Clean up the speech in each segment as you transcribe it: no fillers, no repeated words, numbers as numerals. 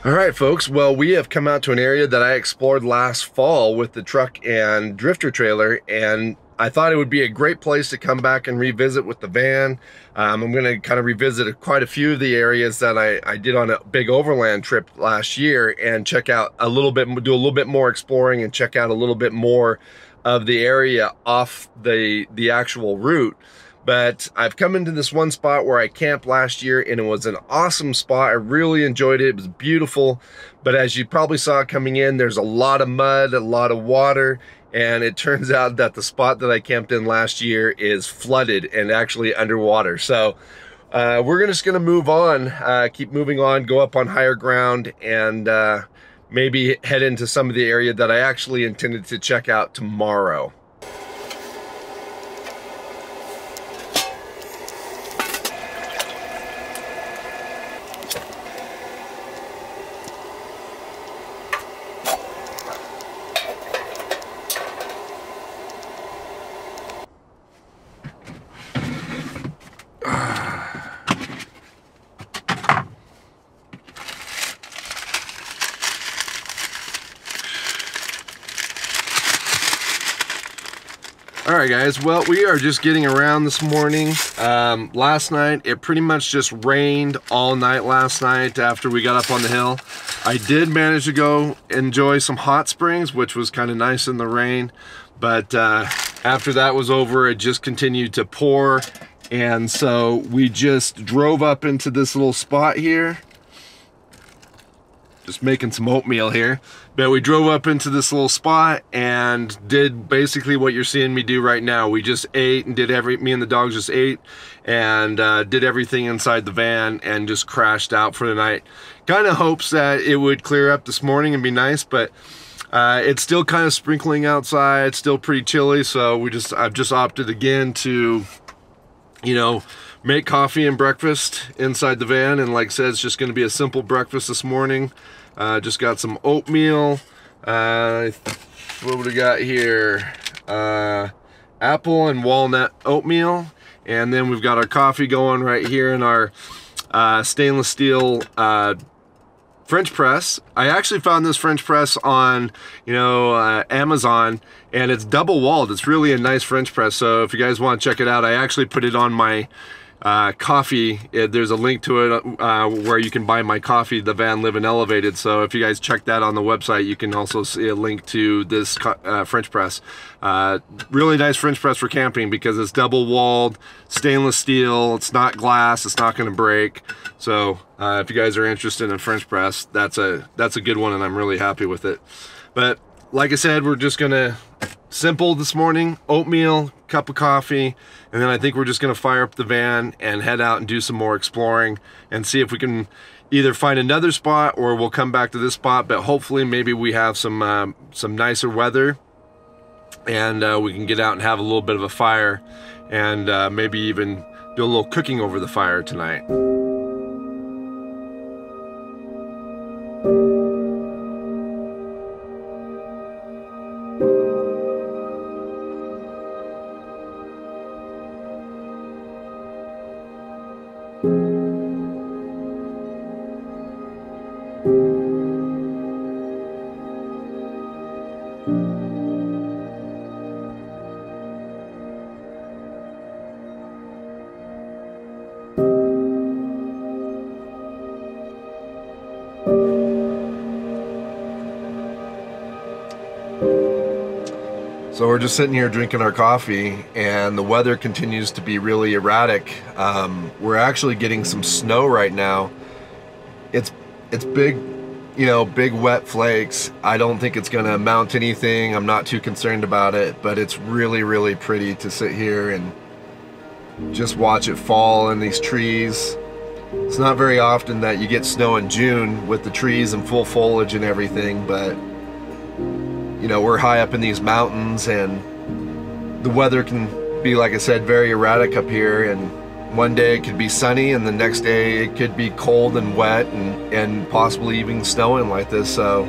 All right, folks. Well, we have come out to an area that I explored last fall with the truck and drifter trailer, and I thought it would be a great place to come back and revisit with the van. I'm going to kind of revisit quite a few of the areas that I did on a big overland trip last year and check out a little bit, do a little bit more exploring and check out a little bit more of the area off the actual route. But I've come into this one spot where I camped last year, and it was an awesome spot. I really enjoyed it. It was beautiful. But as you probably saw coming in, there's a lot of mud, a lot of water, and it turns out that the spot that I camped in last year is flooded and actually underwater. So we're just gonna move on, keep moving on, go up on higher ground, and maybe head into some of the area that I actually intended to check out tomorrow. All right, guys, well, we are just getting around this morning. Last night, it pretty much just rained all night last night after we got up on the hill. I did manage to go enjoy some hot springs, which was kind of nice in the rain. But after that was over, it just continued to pour. And so we just drove up into this little spot here. Just making some oatmeal here. But we drove up into this little spot and did basically what you're seeing me do right now. We just ate and did me and the dogs just ate and did everything inside the van and just crashed out for the night. Kind of hopes that it would clear up this morning and be nice, but it's still kind of sprinkling outside, still pretty chilly, so I've just opted again to, you know, make coffee and breakfast inside the van. And like I said, it's just going to be a simple breakfast this morning. Just got some oatmeal. What would we got here? Apple and walnut oatmeal. And then we've got our coffee going right here in our stainless steel French press. I actually found this French press on, Amazon, and it's double walled. It's really a nice French press. So if you guys want to check it out, I actually put it on my coffee. There's a link to it where you can buy my coffee, the Van Living Elevated. So if you guys check that on the website, you can also see a link to this French press. Really nice French press for camping because it's double walled, stainless steel. It's not glass. It's not going to break. So if you guys are interested in French press, that's a good one, and I'm really happy with it. But like I said, we're just gonna simple this morning: oatmeal, cup of coffee, and then I think we're just gonna fire up the van and head out and do some more exploring and see if we can either find another spot or we'll come back to this spot. But hopefully maybe we have some nicer weather and we can get out and have a little bit of a fire and maybe even do a little cooking over the fire tonight. So we're just sitting here drinking our coffee, and the weather continues to be really erratic. We're actually getting some snow right now. It's big, big wet flakes. I don't think it's gonna amount to anything. I'm not too concerned about it, but it's really, really pretty to sit here and just watch it fall in these trees. It's not very often that you get snow in June with the trees in full foliage and everything, but we're high up in these mountains, and the weather can be, like I said, very erratic up here. And one day it could be sunny, and the next day it could be cold and wet and possibly even snowing like this. So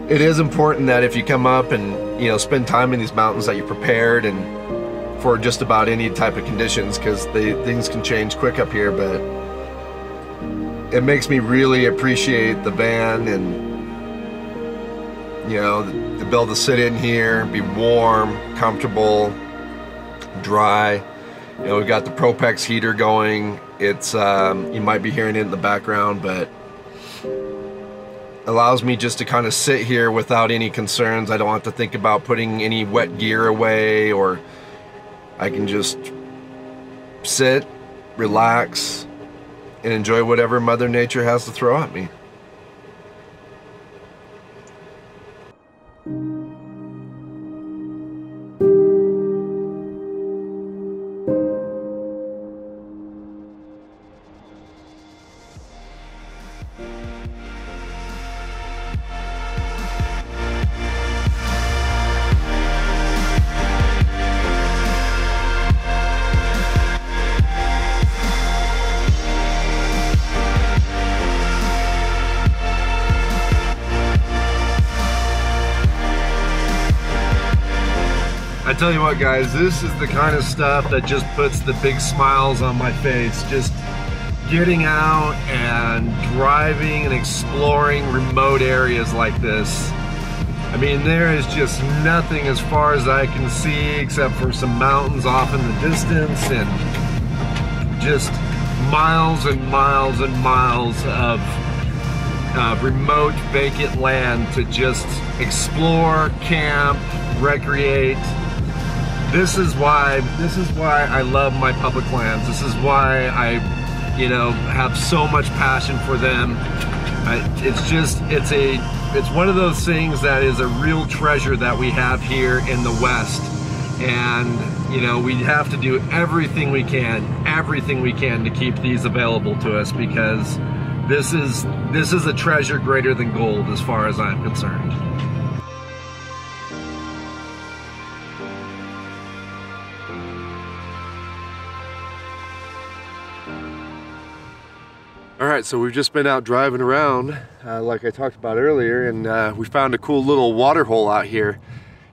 it is important that if you come up and spend time in these mountains, that you're prepared and for just about any type of conditions, because things can change quick up here. But it makes me really appreciate the van, and you know, to be able to sit in here, be warm, comfortable, dry. You know, we've got the Propex heater going. It's you might be hearing it in the background, but allows me just to kind of sit here without any concerns. I don't have to think about putting any wet gear away, or I can just sit, relax, and enjoy whatever Mother Nature has to throw at me. I tell you what, guys, this is the kind of stuff that just puts the big smiles on my face. Just getting out and driving and exploring remote areas like this. I mean, there is just nothing as far as I can see except for some mountains off in the distance, and just miles and miles and miles of remote vacant land to just explore, camp, recreate. This is why I love my public lands. This is why I, you know, have so much passion for them. It's one of those things that is a real treasure that we have here in the West. And, you know, we have to do everything we can to keep these available to us, because this is a treasure greater than gold as far as I'm concerned. Alright, so we've just been out driving around, like I talked about earlier, and we found a cool little water hole out here.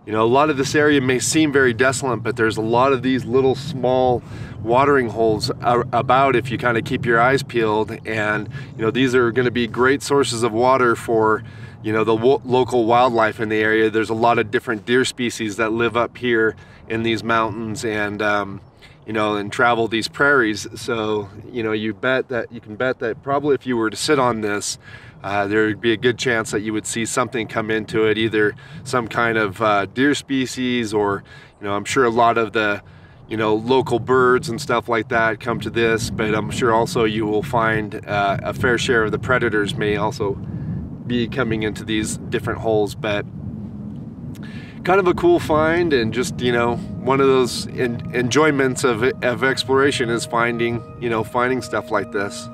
You know, a lot of this area may seem very desolate, but there's a lot of these little small watering holes about if you kind of keep your eyes peeled. And, you know, these are going to be great sources of water for, you know, the local wildlife in the area. There's a lot of different deer species that live up here in these mountains, and you know, and travel these prairies. So, you know, you can bet that probably if you were to sit on this, there would be a good chance that you would see something come into it, either some kind of deer species, or, you know, I'm sure a lot of the, you know, local birds and stuff like that come to this, but I'm sure also you will find a fair share of the predators may also be coming into these different holes. But kind of a cool find, and just, you know, one of those enjoyments of exploration is finding stuff like this.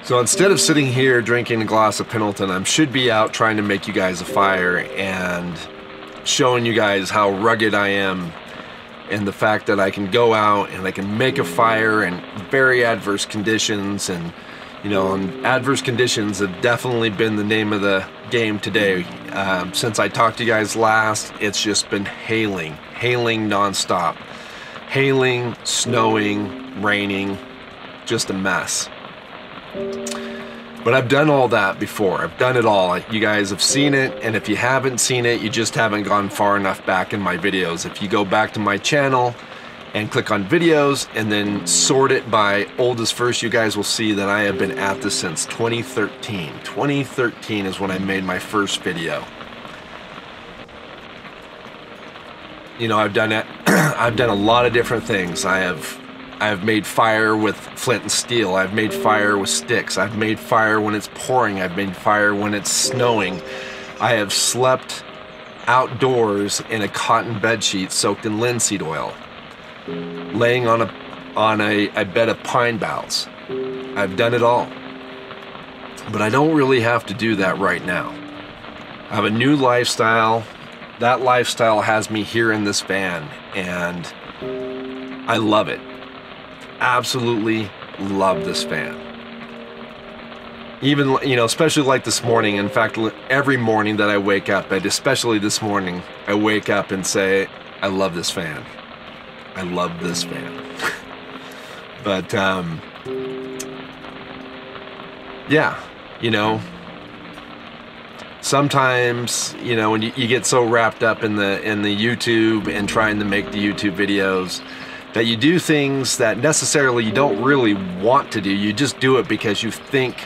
So instead of sitting here drinking a glass of Pendleton, I should be out trying to make you guys a fire and showing you guys how rugged I am, and the fact that I can go out and I can make a fire in very adverse conditions. And, you know, and adverse conditions have definitely been the name of the game today. Since I talked to you guys last, it's just been hailing nonstop. Hailing, snowing, raining, just a mess. But I've done all that before. I've done it all. You guys have seen it, and if you haven't seen it, you just haven't gone far enough back in my videos. If you go back to my channel and click on videos and then sort it by oldest first, you guys will see that I have been at this since 2013. 2013 is when I made my first video. You know, I've done it. I've done a lot of different things. I've made fire with flint and steel. I've made fire with sticks. I've made fire when it's pouring. I've made fire when it's snowing. I have slept outdoors in a cotton bed sheet soaked in linseed oil, laying on a bed of pine boughs. I've done it all. But I don't really have to do that right now. I have a new lifestyle. That lifestyle has me here in this van, and I love it. Absolutely love this van. Even, you know, especially like this morning. In fact, every morning that I wake up, but especially this morning, I wake up and say, I love this van. I love this van. But yeah, you know, sometimes, you know, when you get so wrapped up in the YouTube and trying to make the YouTube videos, that you do things that necessarily you don't really want to do. You just do it because you think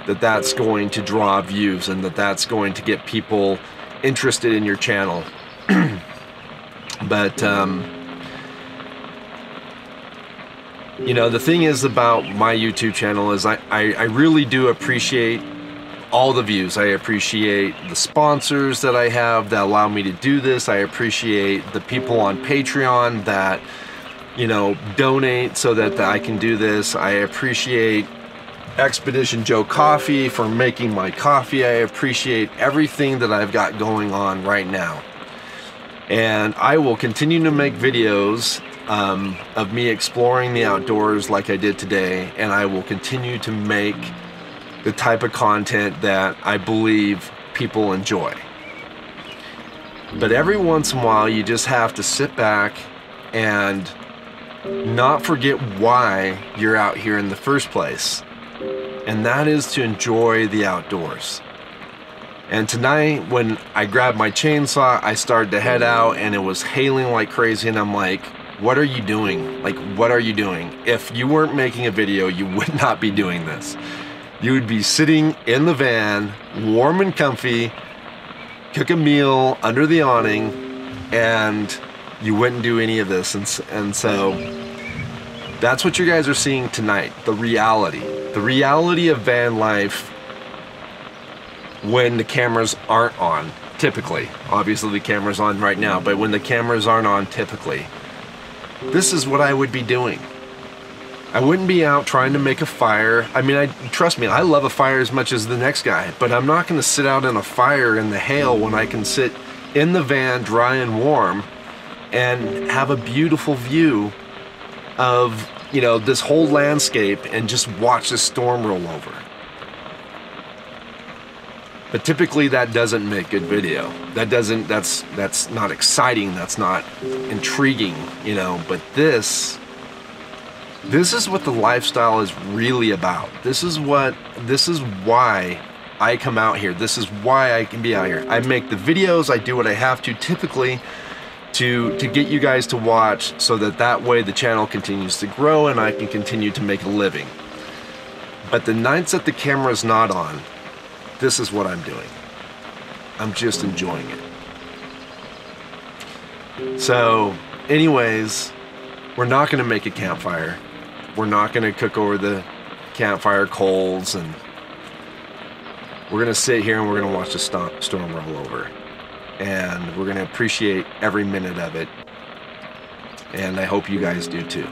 that that's going to draw views and that that's going to get people interested in your channel. But you know, the thing is about my YouTube channel is I really do appreciate all the views. I appreciate the sponsors that I have that allow me to do this. I appreciate the people on Patreon that, you know, donate so that I can do this. I appreciate Expedition Joe Coffee for making my coffee. I appreciate everything that I've got going on right now. And I will continue to make videos of me exploring the outdoors like I did today, and I will continue to make the type of content that I believe people enjoy. But every once in a while, you just have to sit back and not forget why you're out here in the first place, and that is to enjoy the outdoors. And tonight, when I grabbed my chainsaw, I started to head out, and it was hailing like crazy, and I'm like, what are you doing? Like, what are you doing? If you weren't making a video, you would not be doing this. You would be sitting in the van, warm and comfy, cook a meal under the awning, and you wouldn't do any of this. And so that's what you guys are seeing tonight, the reality of van life when the cameras aren't on, typically. Obviously the camera's on right now, but when the cameras aren't on, typically, this is what I would be doing. I wouldn't be out trying to make a fire. I mean, trust me, I love a fire as much as the next guy, but I'm not going to sit out in a fire in the hail when I can sit in the van, dry and warm, and have a beautiful view of, you know, this whole landscape and just watch the storm roll over. But typically that doesn't make good video. That's not exciting, that's not intriguing, you know, but this is what the lifestyle is really about. This is why I come out here. This is why I can be out here. I make the videos, I do what I have to typically to get you guys to watch, so that way the channel continues to grow and I can continue to make a living. But the nights that the camera's not on, this is what I'm doing. I'm just enjoying it. So, anyways, we're not going to make a campfire. We're not going to cook over the campfire coals, and we're going to sit here and we're going to watch the storm roll over. And we're going to appreciate every minute of it. And I hope you guys do too.